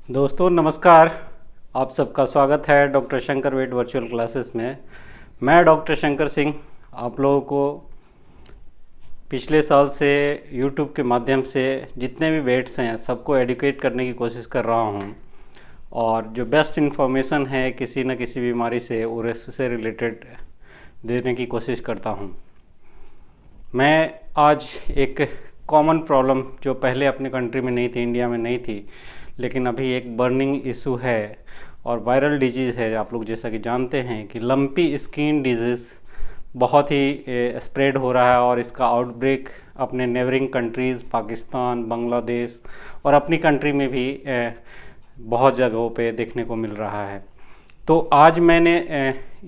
दोस्तों नमस्कार। आप सबका स्वागत है doctor Shankar vet virtual classes में। मैं डॉक्टर शंकर सिंह आप लोगों को पिछले साल से यूट्यूब के माध्यम से जितने भी वेट्स हैं सबको एडुकेट करने की कोशिश कर रहा हूं और जो बेस्ट इन्फॉर्मेशन है किसी न किसी बीमारी से और उससे रिलेटेड देने की कोशिश करता हूं। मैं आज एक कॉमन प्रॉब्लम जो पहले अपने कंट्री में नहीं थी, इंडिया में नहीं थी, लेकिन अभी एक बर्निंग इशू है और वायरल डिजीज़ है। आप लोग जैसा कि जानते हैं कि लंपी स्किन डिजीज़ बहुत ही स्प्रेड हो रहा है और इसका आउटब्रेक अपने नेबरिंग कंट्रीज़ पाकिस्तान, बांग्लादेश और अपनी कंट्री में भी बहुत जगहों पे देखने को मिल रहा है। तो आज मैंने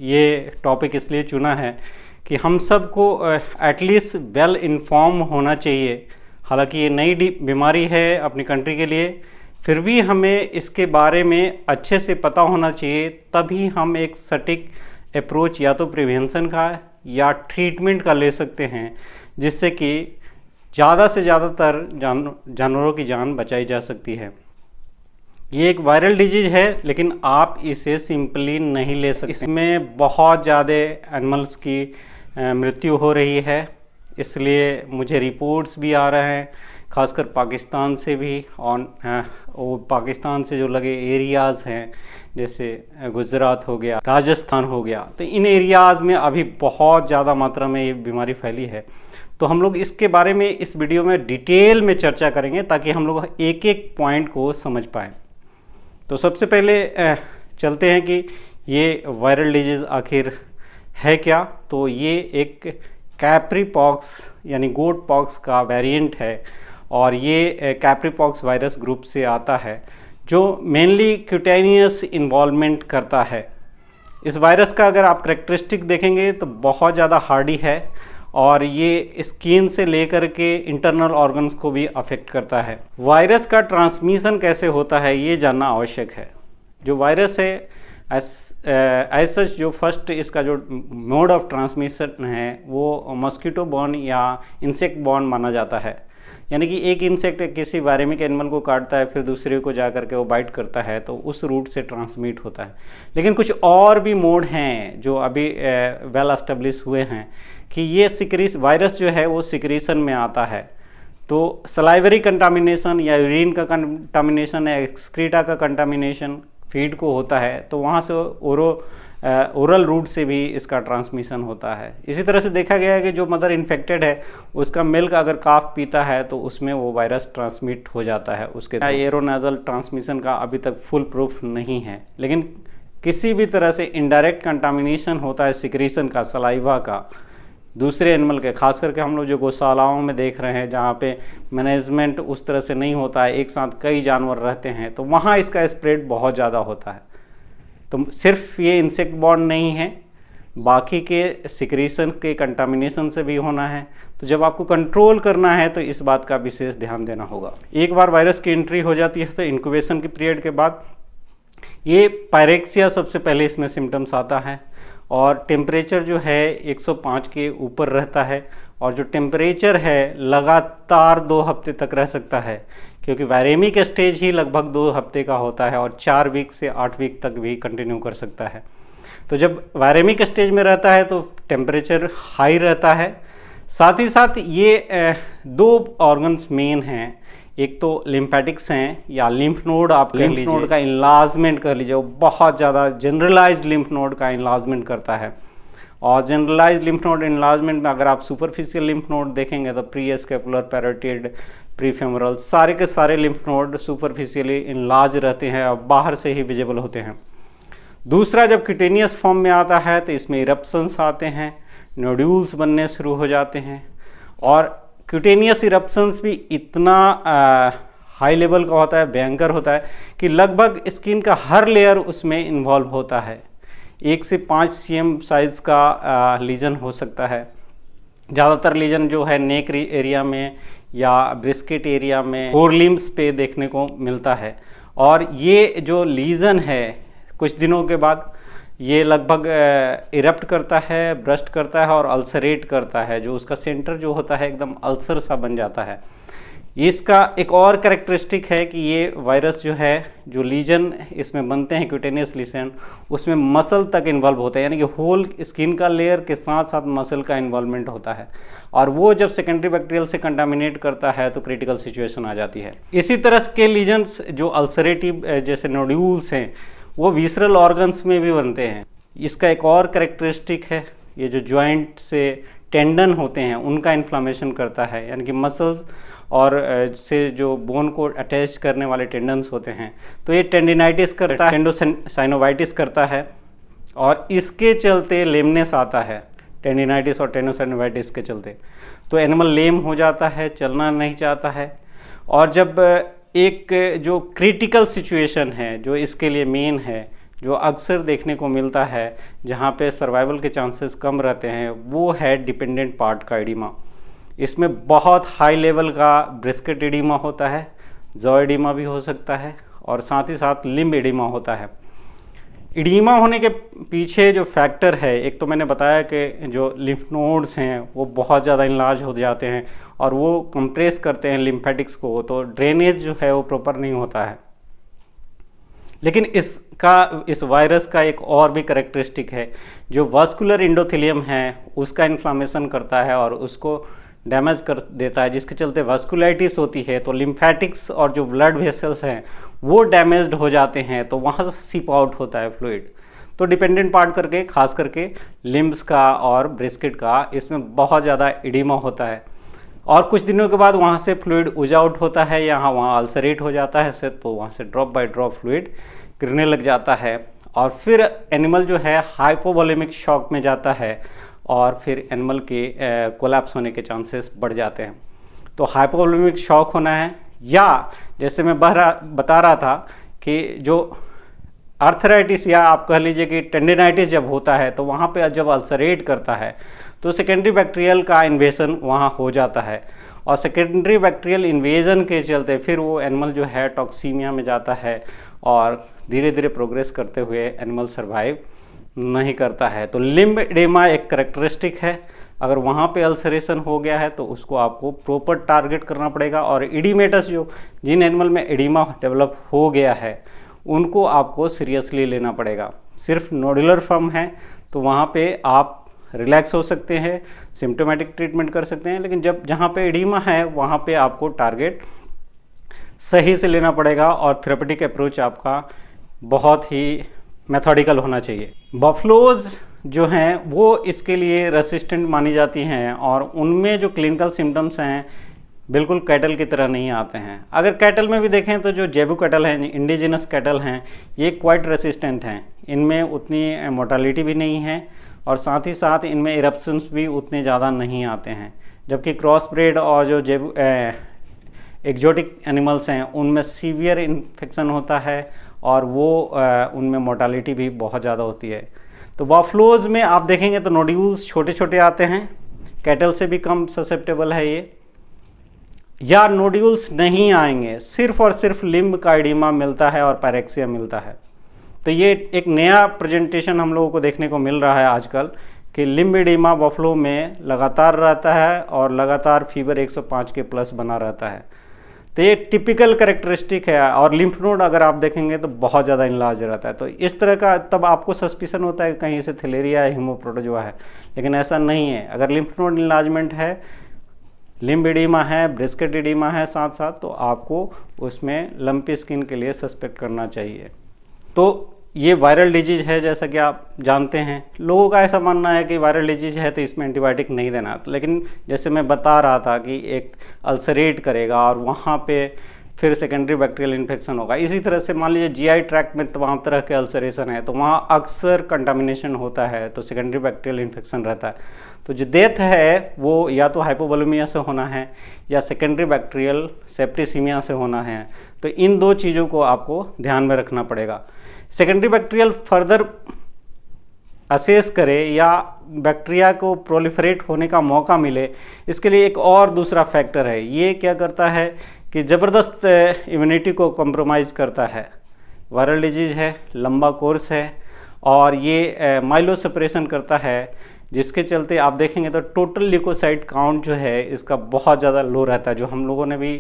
ये टॉपिक इसलिए चुना है कि हम सबको एटलीस्ट वेल इन्फॉर्म होना चाहिए। हालांकि ये नई बीमारी है अपनी कंट्री के लिए, फिर भी हमें इसके बारे में अच्छे से पता होना चाहिए, तभी हम एक सटीक अप्रोच या तो प्रिवेंशन का या ट्रीटमेंट का ले सकते हैं, जिससे कि ज़्यादा से ज़्यादातर जानवरों की जान बचाई जा सकती है। ये एक वायरल डिजीज है, लेकिन आप इसे सिंपली नहीं ले सकते। इसमें बहुत ज़्यादा एनिमल्स की मृत्यु हो रही है, इसलिए मुझे रिपोर्ट्स भी आ रहे हैं, खासकर पाकिस्तान से भी। और पाकिस्तान से जो लगे एरियाज़ हैं जैसे गुजरात हो गया, राजस्थान हो गया, तो इन एरियाज़ में अभी बहुत ज़्यादा मात्रा में ये बीमारी फैली है। तो हम लोग इसके बारे में इस वीडियो में डिटेल में चर्चा करेंगे ताकि हम लोग एक एक पॉइंट को समझ पाएँ। तो सबसे पहले चलते हैं कि ये वायरल डिजीज़ आखिर है क्या। तो ये एक कैप्री पॉक्स यानी गोट पॉक्स का वेरिएंट है और ये कैप्री पॉक्स वायरस ग्रुप से आता है, जो मेनली क्यूटेनियस इन्वॉल्वमेंट करता है। इस वायरस का अगर आप करेक्टरिस्टिक देखेंगे तो बहुत ज़्यादा हार्डी है और ये स्किन से लेकर के इंटरनल ऑर्गन्स को भी अफेक्ट करता है। वायरस का ट्रांसमिशन कैसे होता है ये जानना आवश्यक है। जो वायरस है एज सच जो फर्स्ट इसका जो मोड ऑफ ट्रांसमिशन है वो मॉस्किटो बॉर्न या इंसेक्ट बॉर्न माना जाता है। यानी कि एक इंसेक्ट किसी वायरेमिक एनिमल को काटता है, फिर दूसरे को जा करके वो बाइट करता है, तो उस रूट से ट्रांसमिट होता है। लेकिन कुछ और भी मोड हैं जो अभी वेल एस्टेब्लिश हुए हैं कि ये वायरस जो है वो सिक्रीशन में आता है। तो सलाइवरी कंटामिनेशन या यूरिन का कंटामिनेशन या एक्सक्रीटा का कंटामिनेशन फीड को होता है, तो वहाँ से ओरल रूट से भी इसका ट्रांसमिशन होता है। इसी तरह से देखा गया है कि जो मदर इन्फेक्टेड है उसका मिल्क अगर काफ पीता है तो उसमें वो वायरस ट्रांसमिट हो जाता है। उसके एरोनाजल ट्रांसमिशन का अभी तक फुल प्रूफ नहीं है, लेकिन किसी भी तरह से इनडायरेक्ट कंटामिनेशन होता है सिक्रीशन का, सलाइवा का, दूसरे एनिमल के। खास करके हम लोग जो गौशालाओं में देख रहे हैं जहाँ पे मैनेजमेंट उस तरह से नहीं होता है, एक साथ कई जानवर रहते हैं, तो वहाँ इसका स्प्रेड बहुत ज़्यादा होता है। तो सिर्फ ये इंसेक्ट बॉर्न नहीं है, बाकी के सिक्रीशन के कंटामिनेशन से भी होना है। तो जब आपको कंट्रोल करना है तो इस बात का विशेष ध्यान देना होगा। एक बार वायरस की एंट्री हो जाती है तो इंक्यूबेशन की पीरियड के बाद ये पायरेक्सिया सबसे पहले इसमें सिम्टम्स आता है और टेम्परेचर जो है 105 के ऊपर रहता है और जो टेम्परेचर है लगातार 2 हफ्ते तक रह सकता है, क्योंकि वायरेमिक स्टेज ही लगभग 2 हफ्ते का होता है और 4 वीक से 8 वीक तक भी कंटिन्यू कर सकता है। तो जब वायरेमिक स्टेज में रहता है तो टेम्परेचर हाई रहता है। साथ ही साथ ये 2 ऑर्गन्स मेन हैं, एक तो लिम्फेटिक्स हैं या लिम्फ नोड, आप लिम्फ नोड का इनलार्जमेंट कर लीजिए, वो बहुत ज़्यादा जनरलाइज लिम्फ नोड का इनलार्जमेंट करता है। और जनरलाइज लिम्फ नोड इनलार्जमेंट में अगर आप सुपरफिशियल लिम्फ नोड देखेंगे तो प्री स्कैपुलर, पैरोटिड, प्रीफेमोरल, सारे के सारे लिम्फ नोड सुपरफिशियली इनलार्ज रहते हैं और बाहर से ही विजिबल होते हैं। दूसरा, जब क्यूटेनियस फॉर्म में आता है तो इसमें इरप्शंस आते हैं, नोड्यूल्स बनने शुरू हो जाते हैं और क्यूटेनियस इरप्शंस भी इतना हाई लेवल का होता है, भयंकर होता है कि लगभग स्किन का हर लेयर उसमें इन्वॉल्व होता है। 1 से 5 cm साइज़ का लीजन हो सकता है। ज़्यादातर लीजन जो है नेक एरिया में या ब्रिस्केट एरिया में, फोर लिम्स पे देखने को मिलता है। और ये जो लीजन है कुछ दिनों के बाद ये लगभग इरप्ट करता है, ब्रस्ट करता है और अल्सरेट करता है, जो उसका सेंटर जो होता है एकदम अल्सर सा बन जाता है। इसका एक और कैरेक्टरिस्टिक है कि ये वायरस जो है, जो लीजन इसमें बनते हैं क्यूटेनियस लीजन, उसमें मसल तक इन्वॉल्व होता है, यानी कि होल स्किन का लेयर के साथ साथ मसल का इन्वॉल्वमेंट होता है, और वो जब सेकेंडरी बैक्टीरियल से कंटामिनेट करता है तो क्रिटिकल सिचुएशन आ जाती है। इसी तरह के लीजन्स जो अल्सरेटिव जैसे नोड्यूल्स हैं वो विसरल ऑर्गन्स में भी बनते हैं। इसका एक और कैरेक्टरिस्टिक है, ये जो जॉइंट से टेंडन होते हैं उनका इन्फ्लामेशन करता है, यानी कि मसल्स और से जो बोन को अटैच करने वाले टेंडन्स होते हैं, तो ये टेंडिनाइटिस करता है, टेंडोसाइनोवाइटिस करता है, और इसके चलते लेमनेस आता है, टेंडिनाइटिस और टेंडोसाइनोवाइटिस के चलते। तो एनिमल लेम हो जाता है, चलना नहीं चाहता है। और जब एक जो क्रिटिकल सिचुएशन है जो इसके लिए मेन है, जो अक्सर देखने को मिलता है, जहाँ पे सर्वाइवल के चांसेस कम रहते हैं, वो है डिपेंडेंट पार्ट का एडिमा। इसमें बहुत हाई लेवल का ब्रिस्केट एडिमा होता है, जॉ एडिमा भी हो सकता है, और साथ ही साथ लिम्ब एडिमा होता है। एडिमा होने के पीछे जो फैक्टर है, एक तो मैंने बताया कि जो लिम्फ नोड्स हैं वो बहुत ज़्यादा इनलार्ज हो जाते हैं और वो कंप्रेस करते हैं लिम्फेटिक्स को, तो ड्रेनेज जो है वो प्रॉपर नहीं होता है। लेकिन इस वायरस का एक और भी कैरेक्टरिस्टिक है, जो वास्कुलर एंडोथेलियम है उसका इन्फ्लामेशन करता है और उसको डैमेज कर देता है, जिसके चलते वास्कुलाइटिस होती है, तो लिम्फेटिक्स और जो ब्लड वेसल्स हैं वो डैमेज्ड हो जाते हैं, तो वहाँ से सिप आउट होता है फ्लूइड। तो डिपेंडेंट पार्ट करके खास करके लिम्ब्स का और ब्रिस्केट का इसमें बहुत ज़्यादा एडिमा होता है, और कुछ दिनों के बाद वहाँ से फ्लूइड उज आउट होता है, यहाँ वहाँ अल्सरेट हो जाता है, तो वहाँ से ड्रॉप बाय ड्रॉप फ्लूइड गिरने लग जाता है, और फिर एनिमल जो है हाइपोवोलेमिक शॉक में जाता है, और फिर एनिमल के कोलैप्स होने के चांसेस बढ़ जाते हैं। तो हाइपोवोलेमिक शॉक होना है, या जैसे मैं बता रहा था कि जो आर्थराइटिस या आप कह लीजिए कि टेंडिनाइटिस जब होता है, तो वहाँ पे जब अल्सरेट करता है तो सेकेंडरी बैक्टीरियल का इन्वेजन वहाँ हो जाता है, और सेकेंडरी बैक्टीरियल इन्वेजन के चलते फिर वो एनिमल जो है टॉक्सीमिया में जाता है, और धीरे धीरे प्रोग्रेस करते हुए एनिमल सर्वाइव नहीं करता है। तो लिम्ब एडेमा एक करेक्टरिस्टिक है, अगर वहाँ पे अल्सरेशन हो गया है तो उसको आपको प्रॉपर टारगेट करना पड़ेगा, और इडीमेटस जो जिन एनिमल में एडिमा डेवलप हो गया है उनको आपको सीरियसली लेना पड़ेगा। सिर्फ नोडुलर फॉर्म है तो वहाँ पे आप रिलैक्स हो सकते हैं, सिम्टोमेटिक ट्रीटमेंट कर सकते हैं, लेकिन जहाँ पे एडिमा है वहाँ पे आपको टारगेट सही से लेना पड़ेगा, और थेरेपेटिक अप्रोच आपका बहुत ही मेथोडिकल होना चाहिए। बफलोज जो हैं वो इसके लिए रेसिस्टेंट मानी जाती हैं, और उनमें जो क्लिनिकल सिम्टम्स हैं बिल्कुल कैटल की तरह नहीं आते हैं। अगर कैटल में भी देखें तो जो जेबू कैटल हैं, इंडिजिनस कैटल हैं, ये क्वाइट रेसिस्टेंट हैं, इनमें उतनी मोर्टालिटी भी नहीं है, और साथ ही साथ इनमें इरप्शंस भी उतने ज़्यादा नहीं आते हैं। जबकि क्रॉस ब्रीड और जो जेबू एक्जोटिक एनिमल्स हैं उनमें सीवियर इन्फेक्शन होता है, और वो उनमें मोर्टालिटी भी बहुत ज़्यादा होती है। तो बफलोज में आप देखेंगे तो नोड्यूल्स छोटे छोटे आते हैं, कैटल से भी कम ससेप्टेबल है ये, या नोड्यूल्स नहीं आएंगे, सिर्फ और सिर्फ लिम्ब का एडिमा मिलता है और पैरेक्सिया मिलता है। तो ये एक नया प्रेजेंटेशन हम लोगों को देखने को मिल रहा है आजकल, कि लिम्ब एडिमा बफलो में लगातार रहता है और लगातार फीवर 105 के प्लस बना रहता है। तो ये टिपिकल कैरेक्टरिस्टिक है, और लिम्फ नोड अगर आप देखेंगे तो बहुत ज़्यादा इनलार्ज रहता है। तो इस तरह का तब आपको सस्पिशन होता है कि कहीं से थैलेरिया या हेमोप्रोटोजोआ है, लेकिन ऐसा नहीं है। अगर लिम्फ नोड इनलार्जमेंट है, लिम्ब एडिमा है, ब्रिस्केट एडिमा है साथ साथ, तो आपको उसमें लंपी स्किन के लिए सस्पेक्ट करना चाहिए। तो ये वायरल डिजीज है, जैसा कि आप जानते हैं। लोगों का ऐसा मानना है कि वायरल डिजीज है तो इसमें एंटीबायोटिक नहीं देना, लेकिन जैसे मैं बता रहा था कि एक अल्सरेट करेगा और वहाँ पे फिर सेकेंडरी बैक्टीरियल इन्फेक्शन होगा। इसी तरह से मान लीजिए जीआई ट्रैक्ट में तमाम तरह के अल्सरेशन है, तो वहाँ अक्सर कंटामिनेशन होता है, तो सेकेंडरी बैक्टीरियल इन्फेक्शन रहता है। तो जो डेथ है वो या तो हाइपोवोलेमिया से होना है या सेकेंडरी बैक्टीरियल सेप्टिसीमिया से होना है। तो इन दो चीज़ों को आपको ध्यान में रखना पड़ेगा। सेकेंडरी बैक्टीरियल फर्दर असेस करे या बैक्टीरिया को प्रोलिफरेट होने का मौका मिले, इसके लिए एक और दूसरा फैक्टर है। ये क्या करता है कि ज़बरदस्त इम्यूनिटी को कॉम्प्रोमाइज़ करता है। वायरल डिजीज़ है, लंबा कोर्स है, और ये माइलो सेपरेशन करता है जिसके चलते आप देखेंगे तो टोटल ल्यूकोसाइट काउंट जो है इसका बहुत ज़्यादा लो रहता है। जो हम लोगों ने भी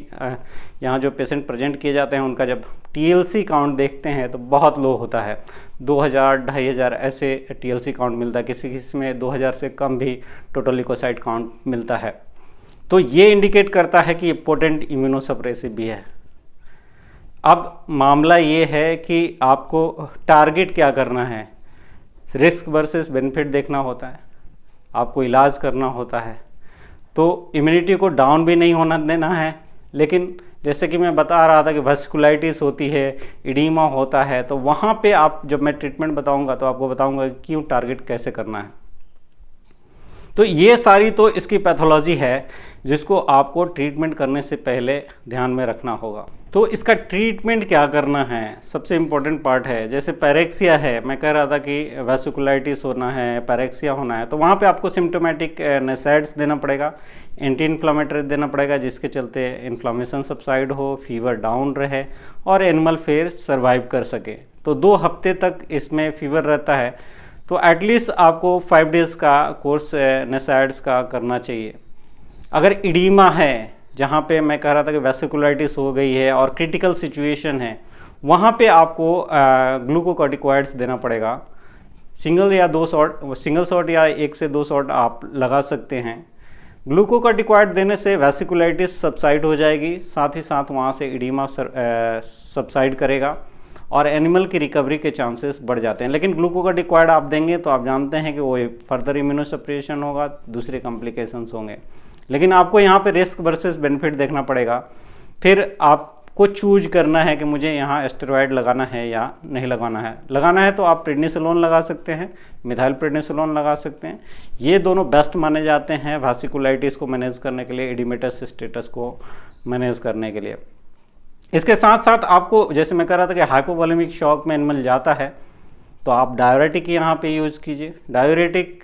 यहाँ जो पेशेंट प्रेजेंट किए जाते हैं उनका जब TLC काउंट देखते हैं तो बहुत लो होता है, 2000 2500 ऐसे TLC काउंट मिलता है, किसी किसी में 2000 से कम भी टोटल ल्यूकोसाइट काउंट मिलता है। तो ये इंडिकेट करता है कि ये पोटेंट इम्यूनोसप्रेसिव भी है। अब मामला ये है कि आपको टारगेट क्या करना है, रिस्क वर्सेस बेनिफिट देखना होता है, आपको इलाज करना होता है। तो इम्यूनिटी को डाउन भी नहीं होना देना है, लेकिन जैसे कि मैं बता रहा था कि वैस्कुलाइटिस होती है, इडीमा होता है, तो वहाँ पे आप जब मैं ट्रीटमेंट बताऊँगा तो आपको बताऊँगा कि क्यों टारगेट कैसे करना है। तो ये सारी तो इसकी पैथोलॉजी है जिसको आपको ट्रीटमेंट करने से पहले ध्यान में रखना होगा। तो इसका ट्रीटमेंट क्या करना है, सबसे इम्पोर्टेंट पार्ट है। जैसे पैरेक्सिया है, मैं कह रहा था कि वैस्कुलाइटिस होना है, पैरेक्सिया होना है, तो वहाँ पे आपको सिम्टोमेटिक NSAIDs देना पड़ेगा, एंटी इन्फ्लामेटरी देना पड़ेगा, जिसके चलते इन्फ्लामेशन सबसाइड हो, फीवर डाउन रहे और एनिमल फिर सर्वाइव कर सके। तो 2 हफ्ते तक इसमें फीवर रहता है, तो एटलीस्ट आपको 5 डेज़ का कोर्स NSAIDs का करना चाहिए। अगर इडीमा है, जहाँ पे मैं कह रहा था कि वैस्कुलाइटिस हो गई है और क्रिटिकल सिचुएशन है, वहाँ पे आपको ग्लूकोकॉर्टिकॉइड्स देना पड़ेगा। सिंगल शॉट या 1 से 2 शॉट आप लगा सकते हैं। ग्लूकोकॉर्टिकॉइड देने से वैस्कुलाइटिस सबसाइड हो जाएगी, साथ ही साथ वहाँ से इडीमा सबसाइड करेगा और एनिमल की रिकवरी के चांसेस बढ़ जाते हैं। लेकिन ग्लूकोकॉर्टिकॉइड आप देंगे तो आप जानते हैं कि वो फर्दर इम्यूनोसप्रेशन होगा, दूसरे कॉम्प्लिकेशंस होंगे। लेकिन आपको यहाँ पे रिस्क वर्सेस बेनिफिट देखना पड़ेगा। फिर आपको चूज करना है कि मुझे यहाँ एस्टेरॉयड लगाना है या नहीं लगाना है। लगाना है तो आप प्रेडनिसोलोन लगा सकते हैं, मिथाइल प्रेडनिसोलोन लगा सकते हैं। ये दोनों बेस्ट माने जाते हैं वैस्कुलाइटिस को मैनेज करने के लिए, एडिमेटस स्टेटस को मैनेज करने के लिए। इसके साथ साथ आपको, जैसे मैं कह रहा था कि हाइपोवोलेमिक शॉक में एनिमल जाता है, तो आप डाययूरेटिक यहाँ पे यूज़ कीजिए। डाययूरेटिक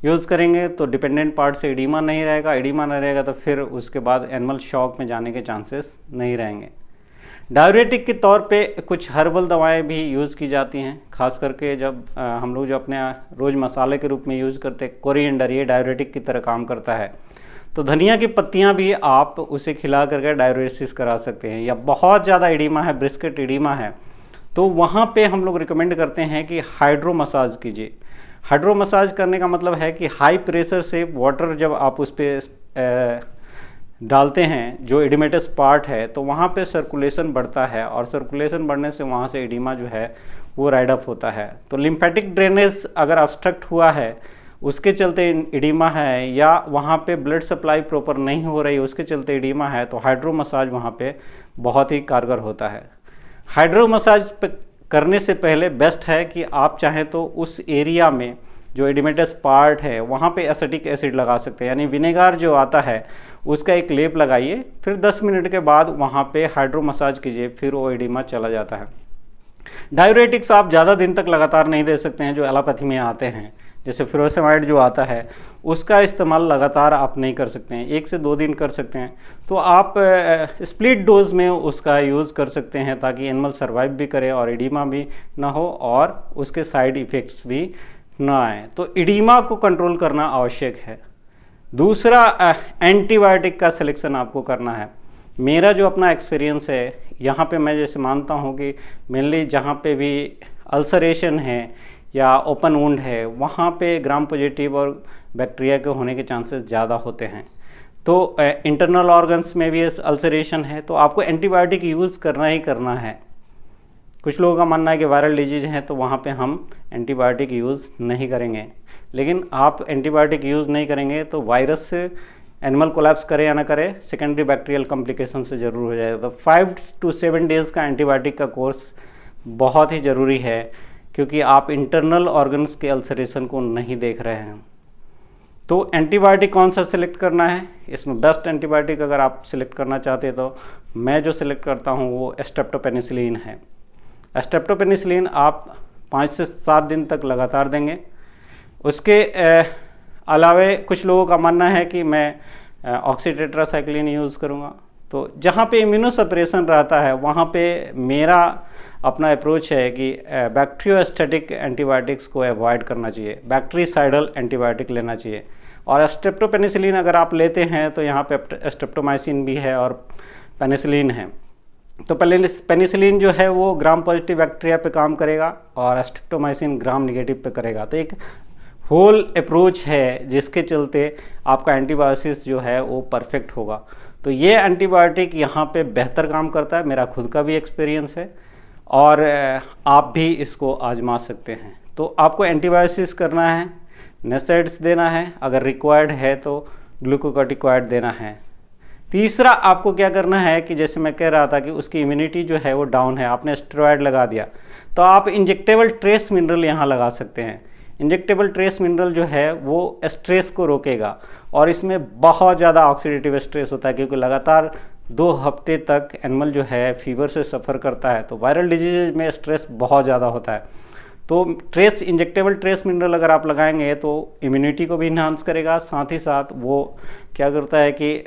यूज़ करेंगे तो डिपेंडेंट पार्ट से एडिमा नहीं रहेगा, एडिमा नहीं रहेगा तो फिर उसके बाद एनिमल शॉक में जाने के चांसेस नहीं रहेंगे। डाययूरेटिक के तौर पे कुछ हर्बल दवाएं भी यूज़ की जाती हैं, खास करके जब हम लोग जो अपने रोज़ मसाले के रूप में यूज़ करते हैं कोरिएंडर, ये डाययूरेटिक की तरह काम करता है। तो धनिया की पत्तियां भी आप उसे खिला करके डाययूरेसिस करा सकते हैं। या बहुत ज़्यादा एडिमा है, ब्रिस्केट एडिमा है, तो वहाँ पे हम लोग रिकमेंड करते हैं कि हाइड्रो मसाज कीजिए। हाइड्रो मसाज करने का मतलब है कि हाई प्रेशर से वाटर जब आप उस पर डालते हैं, जो एडिमेटस पार्ट है, तो वहाँ पे सर्कुलेशन बढ़ता है और सर्कुलेशन बढ़ने से वहाँ से एडिमा जो है वो राइड अप होता है। तो लिम्फेटिक ड्रेनेज अगर ऑब्स्ट्रक्ट हुआ है, उसके चलते एडिमा है, या वहाँ पे ब्लड सप्लाई प्रॉपर नहीं हो रही, उसके चलते एडिमा है, तो हाइड्रो मसाज वहाँ पे बहुत ही कारगर होता है। हाइड्रो मसाज करने से पहले बेस्ट है कि आप चाहें तो उस एरिया में जो एडिमेटस पार्ट है वहाँ पे एसिटिक एसिड लगा सकते हैं, यानी विनेगार जो आता है उसका एक लेप लगाइए, फिर 10 मिनट के बाद वहाँ पे हाइड्रो मसाज कीजिए, फिर वो एडिमा चला जाता है। डाययूरेटिक्स आप ज़्यादा दिन तक लगातार नहीं दे सकते हैं, जो एलोपैथी में आते हैं, जैसे फ्यूरोसेमाइड जो आता है उसका इस्तेमाल लगातार आप नहीं कर सकते हैं, 1 से 2 दिन कर सकते हैं। तो आप स्प्लिट डोज में उसका यूज़ कर सकते हैं ताकि एनिमल सर्वाइव भी करे और एडिमा भी ना हो और उसके साइड इफ़ेक्ट्स भी ना आए। तो एडिमा को कंट्रोल करना आवश्यक है। दूसरा, एंटीबायोटिक का सिलेक्शन आपको करना है। मेरा जो अपना एक्सपीरियंस है, यहाँ पे मैं जैसे मानता हूँ कि मेनली जहाँ पे भी अल्सरेशन है या ओपन वुंड है, वहाँ पे ग्राम पॉजिटिव और बैक्टीरिया के होने के चांसेस ज़्यादा होते हैं। तो इंटरनल ऑर्गन्स में भी अल्सरेशन है तो आपको एंटीबायोटिक यूज़ करना ही करना है। कुछ लोगों का मानना है कि वायरल डिजीज है तो वहाँ पे हम एंटीबायोटिक यूज़ नहीं करेंगे, लेकिन आप एंटीबायोटिक यूज़ नहीं करेंगे तो वायरस से एनिमल कोलैप्स करे या ना करे, सेकेंडरी बैक्टीरियल कॉम्प्लिकेशन से ज़रूर हो जाएगा। तो 5 to 7 डेज़ का एंटीबायोटिक का कोर्स बहुत ही ज़रूरी है, क्योंकि आप इंटरनल ऑर्गन्स के अल्सरेशन को नहीं देख रहे हैं। तो एंटीबायोटिक कौन सा सिलेक्ट करना है, इसमें बेस्ट एंटीबायोटिक अगर आप सिलेक्ट करना चाहते हैं तो मैं जो सिलेक्ट करता हूँ वो स्ट्रेप्टोपेनिसिलिन है। स्ट्रेप्टोपेनिसिलिन आप 5 से 7 दिन तक लगातार देंगे। उसके अलावे कुछ लोगों का मानना है कि मैं ऑक्सीटेट्रासाइक्लिन यूज़ करूँगा, तो जहाँ पे इम्यूनो सप्रेशन रहता है वहाँ पे मेरा अपना अप्रोच है कि बैक्टीरियोस्टैटिक एंटीबायोटिक्स को अवॉइड करना चाहिए, बैक्टीरिसाइडल एंटीबायोटिक लेना चाहिए। और स्ट्रेप्टोपेनिसिलिन अगर आप लेते हैं तो यहाँ पे स्ट्रेप्टोमाइसिन भी है और पेनिसिलिन है। तो पेनिसिलिन जो है वो ग्राम पॉजिटिव बैक्टीरिया पे काम करेगा और स्ट्रेप्टोमाइसिन ग्राम निगेटिव पे करेगा। तो एक होल अप्रोच है जिसके चलते आपका एंटीबायोसिस जो है वो परफेक्ट होगा। तो ये एंटीबायोटिक यहाँ पे बेहतर काम करता है, मेरा खुद का भी एक्सपीरियंस है और आप भी इसको आजमा सकते हैं। तो आपको एंटीबायोसिस करना है, नेसेड्स देना है, अगर रिक्वायर्ड है तो ग्लूकोकॉर्टिकॉइड देना है। तीसरा आपको क्या करना है कि जैसे मैं कह रहा था कि उसकी इम्यूनिटी जो है वो डाउन है, आपने स्टेरॉयड लगा दिया, तो आप इंजेक्टेबल ट्रेस मिनरल यहाँ लगा सकते हैं। इंजेक्टेबल ट्रेस मिनरल जो है वो स्ट्रेस को रोकेगा और इसमें बहुत ज़्यादा ऑक्सीडेटिव स्ट्रेस होता है क्योंकि लगातार 2 हफ्ते तक एनिमल जो है फीवर से सफ़र करता है। तो वायरल डिजीज में स्ट्रेस बहुत ज़्यादा होता है। तो इंजेक्टेबल ट्रेस मिनरल अगर आप लगाएंगे तो इम्यूनिटी को भी इन्हांस करेगा, साथ ही साथ वो क्या करता है कि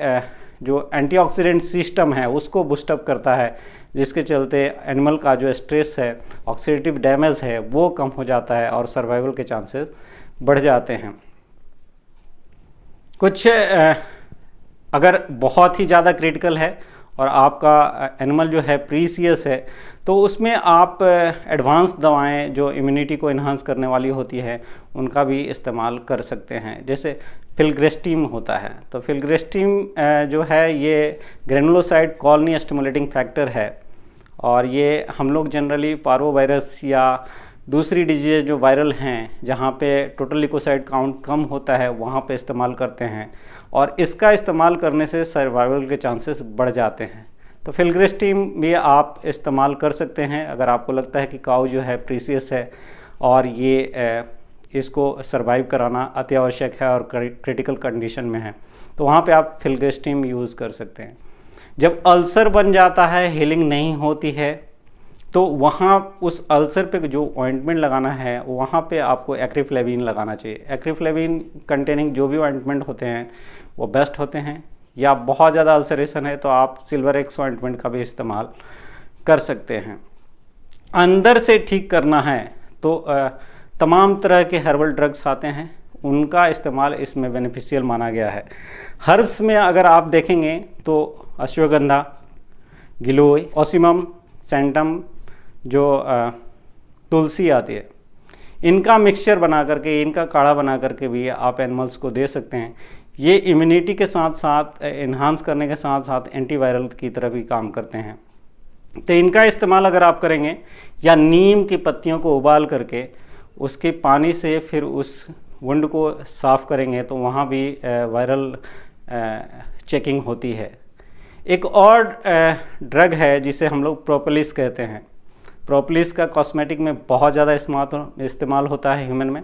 जो एंटीऑक्सीडेंट सिस्टम है उसको बूस्टअप करता है, जिसके चलते एनिमल का जो स्ट्रेस है, ऑक्सीडेटिव डैमेज है वो कम हो जाता है और सर्वाइवल के चांसेस बढ़ जाते हैं। कुछ अगर बहुत ही ज़्यादा क्रिटिकल है और आपका एनिमल जो है प्रीसियस है तो उसमें आप एडवांस दवाएं जो इम्यूनिटी को इन्हांस करने वाली होती है उनका भी इस्तेमाल कर सकते हैं। जैसे फिल्ग्रेस्टिम होता है, तो फिल्ग्रेस्टिम जो है ये ग्रेनुलोसाइड कॉलोनी स्टिमुलेटिंग फैक्टर है और ये हम लोग जनरली पार्वोवायरस या दूसरी डिजीज जो वायरल हैं जहाँ पे टोटल ल्यूकोसाइड काउंट कम होता है वहाँ पे इस्तेमाल करते हैं और इसका इस्तेमाल करने से सर्वाइवल के चांसेस बढ़ जाते हैं। तो फिल्ग्रेस्टिम भी आप इस्तेमाल कर सकते हैं अगर आपको लगता है कि काऊ जो है प्रीसियस है और ये इसको सर्वाइव कराना अति आवश्यक है और क्रिटिकल कंडीशन में है, तो वहाँ पे आप फिल्ग्रेस्टिम यूज़ कर सकते हैं। जब अल्सर बन जाता है, हीलिंग नहीं होती है, तो वहाँ उस अल्सर पे जो ऑइंटमेंट लगाना है वहाँ पे आपको एक्रिफ्लेविन लगाना चाहिए। एक्रिफ्लेविन कंटेनिंग जो भी ऑइंटमेंट होते हैं वो बेस्ट होते हैं, या बहुत ज़्यादा अल्सरेशन है तो आप सिल्वर एक्स ऑइंटमेंट का भी इस्तेमाल कर सकते हैं। अंदर से ठीक करना है तो तमाम तरह के हर्बल ड्रग्स आते हैं, उनका इस्तेमाल इसमें बेनिफिशियल माना गया है। हर्ब्स में अगर आप देखेंगे तो अश्वगंधा, गिलोय, ओसिमम, सैंटम, जो तुलसी आती है, इनका मिक्सचर बना करके, इनका काढ़ा बना करके भी आप एनिमल्स को दे सकते हैं। ये इम्यूनिटी के साथ साथ इन्हांस करने के साथ साथ एंटीवायरल की तरह भी काम करते हैं। तो इनका इस्तेमाल अगर आप करेंगे, या नीम की पत्तियों को उबाल करके उसके पानी से फिर उस वुंड को साफ़ करेंगे तो वहाँ भी वायरल चेकिंग होती है। एक और ड्रग है जिसे हम लोग प्रोपोलिस कहते हैं। प्रोपोलिस का कॉस्मेटिक में बहुत ज़्यादा इस्तेमाल होता है ह्यूमन में,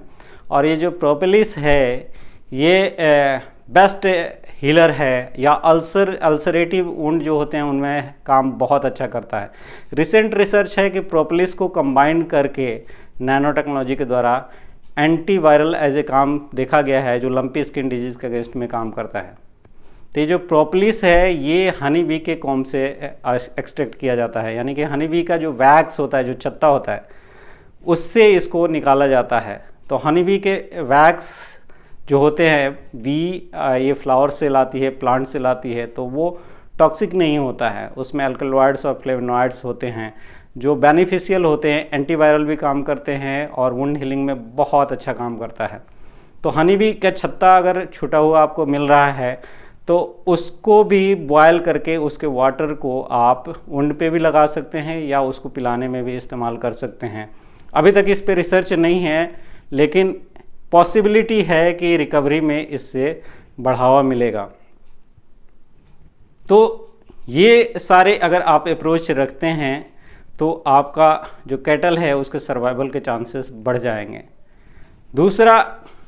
और ये जो प्रोपोलिस है ये बेस्ट हीलर है, या अल्सरेटिव वुंड जो होते हैं उनमें काम बहुत अच्छा करता है। रिसेंट रिसर्च है कि प्रोपोलिस को कंबाइन करके नैनो टेक्नोलॉजी के द्वारा एंटीवायरल एज ए काम देखा गया है जो लंपी स्किन डिजीज़ के अगेंस्ट में काम करता है। तो ये जो प्रोपोलिस है ये हनी बी के कॉम से एक्सट्रैक्ट किया जाता है, यानी कि हनी बी का जो वैक्स होता है, जो छत्ता होता है, उससे इसको निकाला जाता है। तो हनी बी के वैक्स जो होते हैं, बी ये फ्लावर से लाती है, प्लांट से लाती है, तो वो टॉक्सिक नहीं होता है, उसमें अल्कलॉइड्स और फ्लेवोनॉइड्स होते हैं जो बेनिफिशियल होते हैं, एंटीवायरल भी काम करते हैं और वुंड हीलिंग में बहुत अच्छा काम करता है। तो हनी बी का छत्ता अगर छुटा हुआ आपको मिल रहा है तो उसको भी बॉयल करके उसके वाटर को आप वुंड पे भी लगा सकते हैं या उसको पिलाने में भी इस्तेमाल कर सकते हैं। अभी तक इस पे रिसर्च नहीं है, लेकिन पॉसिबिलिटी है कि रिकवरी में इससे बढ़ावा मिलेगा। तो ये सारे अगर आप अप्रोच रखते हैं तो आपका जो कैटल है उसके सर्वाइवल के चांसेस बढ़ जाएंगे। दूसरा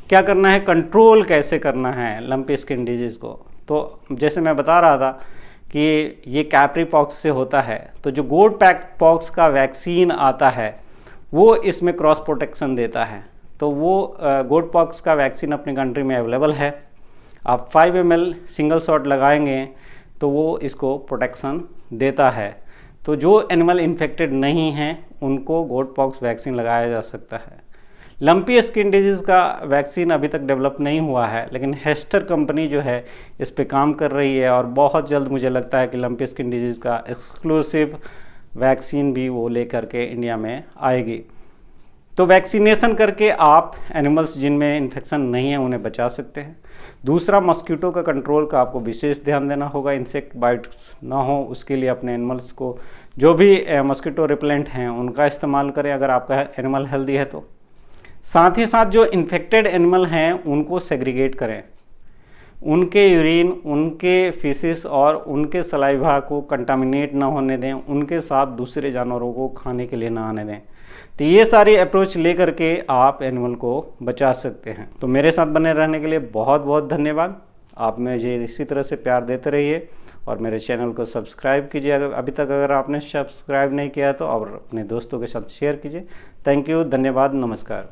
क्या करना है, कंट्रोल कैसे करना है लंपी स्किन डिजीज़ को। तो जैसे मैं बता रहा था कि ये कैप्री पॉक्स से होता है, तो जो गोट पॉक्स का वैक्सीन आता है वो इसमें क्रॉस प्रोटेक्शन देता है। तो वो गोट पॉक्स का वैक्सीन अपनी कंट्री में अवेलेबल है। आप 5 ml सिंगल शॉट लगाएंगे तो तो वो इसको प्रोटेक्शन देता है। तो जो एनिमल इन्फेक्टेड नहीं हैं उनको गोट पॉक्स वैक्सीन लगाया जा सकता है। लंपी स्किन डिजीज़ का वैक्सीन अभी तक डेवलप नहीं हुआ है, लेकिन हेस्टर कंपनी जो है इस पे काम कर रही है और बहुत जल्द मुझे लगता है कि लंपी स्किन डिजीज़ का एक्सक्लूसिव वैक्सीन भी वो लेकर के इंडिया में आएगी। तो वैक्सीनेशन करके आप एनिमल्स जिनमें इन्फेक्शन नहीं है उन्हें बचा सकते हैं। दूसरा, मॉस्किटो का कंट्रोल का आपको विशेष ध्यान देना होगा, इंसेक्ट बाइट्स ना हो उसके लिए अपने एनिमल्स को जो भी मॉस्किटो रिपेलेंट हैं उनका इस्तेमाल करें अगर आपका एनिमल हेल्दी है तो। साथ ही साथ जो इन्फेक्टेड एनिमल हैं उनको सेग्रीगेट करें, उनके यूरिन, उनके फीसिस और उनके सलाइवा को कंटामिनेट ना होने दें, उनके साथ दूसरे जानवरों को खाने के लिए ना आने दें। तो ये सारी अप्रोच लेकर के आप एनिमल को बचा सकते हैं। तो मेरे साथ बने रहने के लिए बहुत बहुत धन्यवाद। आप मुझे इसी तरह से प्यार देते रहिए और मेरे चैनल को सब्सक्राइब कीजिए अभी तक अगर आपने सब्सक्राइब नहीं किया तो, और अपने दोस्तों के साथ शेयर कीजिए। थैंक यू, धन्यवाद, नमस्कार।